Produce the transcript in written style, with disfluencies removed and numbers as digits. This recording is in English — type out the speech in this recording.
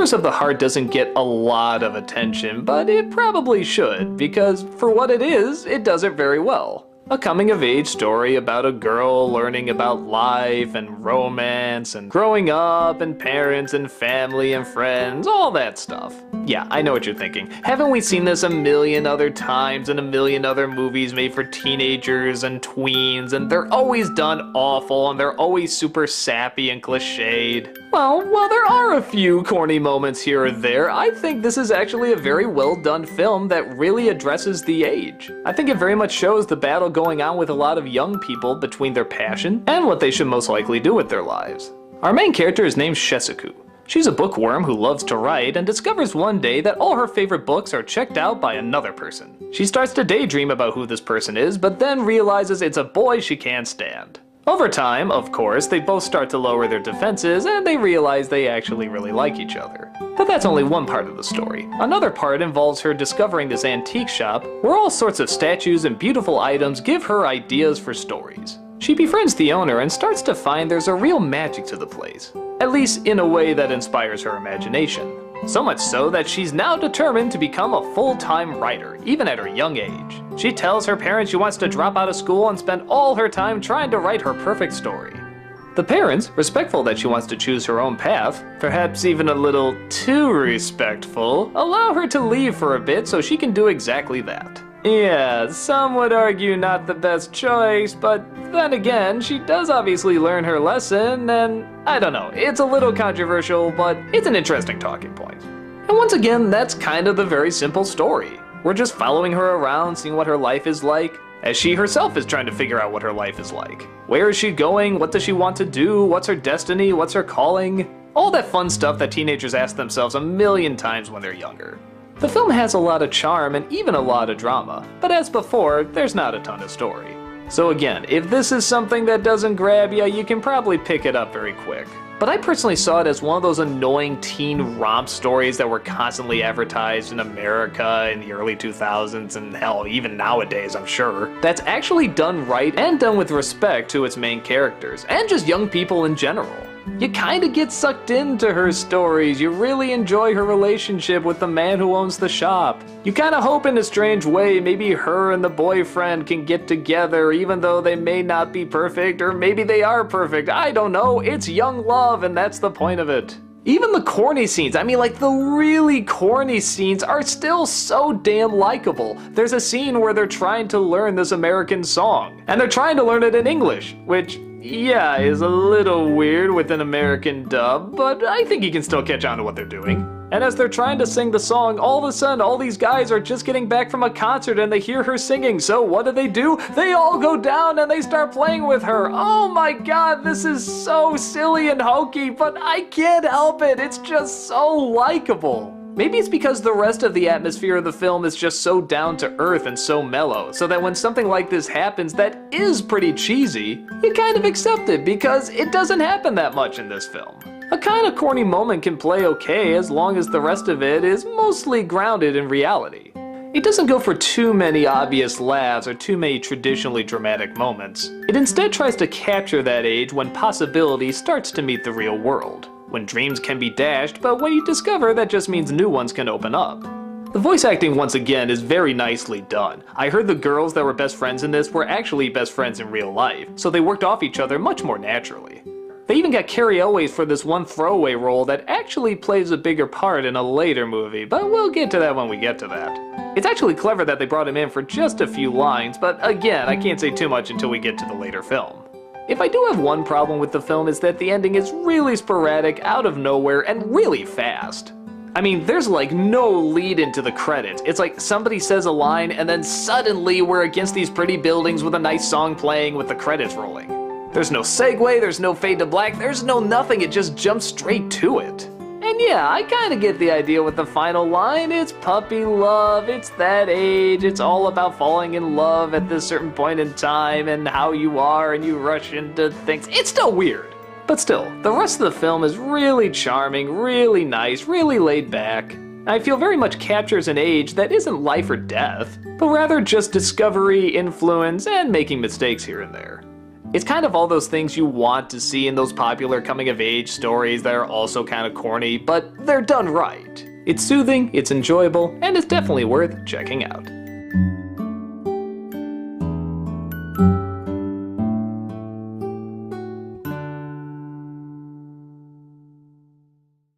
Whispers of the Heart doesn't get a lot of attention, but it probably should, because for what it is, it does it very well. A coming-of-age story about a girl learning about life and romance and growing up and parents and family and friends, all that stuff. Yeah, I know what you're thinking. Haven't we seen this a million other times in a million other movies made for teenagers and tweens, and they're always done awful and they're always super sappy and cliched? Well, while there are a few corny moments here or there, I think this is actually a very well done film that really addresses the age. I think it very much shows the battle going on with a lot of young people between their passion and what they should most likely do with their lives. Our main character is named Shizuku. She's a bookworm who loves to write and discovers one day that all her favorite books are checked out by another person. She starts to daydream about who this person is, but then realizes it's a boy she can't stand. Over time, of course, they both start to lower their defenses and they realize they actually really like each other. But that's only one part of the story. Another part involves her discovering this antique shop where all sorts of statues and beautiful items give her ideas for stories. She befriends the owner and starts to find there's a real magic to the place, at least in a way that inspires her imagination. So much so that she's now determined to become a full-time writer, even at her young age. She tells her parents she wants to drop out of school and spend all her time trying to write her perfect story. The parents, respectful that she wants to choose her own path, perhaps even a little too respectful, allow her to leave for a bit so she can do exactly that. Yeah, some would argue not the best choice, but then again, she does obviously learn her lesson, and I don't know, it's a little controversial, but it's an interesting talking point. And once again, that's kind of the very simple story. We're just following her around, seeing what her life is like, as she herself is trying to figure out what her life is like. Where is she going? What does she want to do? What's her destiny? What's her calling? All that fun stuff that teenagers ask themselves a million times when they're younger. The film has a lot of charm and even a lot of drama, but as before, there's not a ton of story. So again, if this is something that doesn't grab you, you can probably pick it up very quick. But I personally saw it as one of those annoying teen romp stories that were constantly advertised in America in the early 2000s, and hell, even nowadays, I'm sure, that's actually done right and done with respect to its main characters, and just young people in general. You kinda get sucked into her stories, you really enjoy her relationship with the man who owns the shop. You kinda hope in a strange way maybe her and the boyfriend can get together even though they may not be perfect, or maybe they are perfect, I don't know, it's young love and that's the point of it. Even the corny scenes, I mean like the really corny scenes are still so damn likable. There's a scene where they're trying to learn this American song, and they're trying to learn it in English, which yeah, is a little weird with an American dub, but I think you can still catch on to what they're doing. And as they're trying to sing the song, all of a sudden all these guys are just getting back from a concert and they hear her singing, so what do? They all go down and they start playing with her. Oh my god, this is so silly and hokey, but I can't help it, it's just so likable. Maybe it's because the rest of the atmosphere of the film is just so down to earth and so mellow, so that when something like this happens that is pretty cheesy, you kind of accept it because it doesn't happen that much in this film. A kind of corny moment can play okay as long as the rest of it is mostly grounded in reality. It doesn't go for too many obvious laughs or too many traditionally dramatic moments. It instead tries to capture that age when possibility starts to meet the real world. When dreams can be dashed, but when you discover that just means new ones can open up. The voice acting once again is very nicely done. I heard the girls that were best friends in this were actually best friends in real life, so they worked off each other much more naturally. They even got Carrie Elways for this one throwaway role that actually plays a bigger part in a later movie, but we'll get to that when we get to that. It's actually clever that they brought him in for just a few lines, but again, I can't say too much until we get to the later film. If I do have one problem with the film is that the ending is really sporadic, out of nowhere, and really fast. I mean, there's like no lead into the credits. It's like somebody says a line and then suddenly we're against these pretty buildings with a nice song playing with the credits rolling. There's no segue, there's no fade to black, there's no nothing, it just jumps straight to it. And yeah, I kinda get the idea with the final line, it's puppy love, it's that age, it's all about falling in love at this certain point in time and how you are and you rush into things. It's still weird. But still, the rest of the film is really charming, really nice, really laid back. I feel very much captures an age that isn't life or death, but rather just discovery, influence, and making mistakes here and there. It's kind of all those things you want to see in those popular coming-of-age stories that are also kind of corny, but they're done right. It's soothing, it's enjoyable, and it's definitely worth checking out.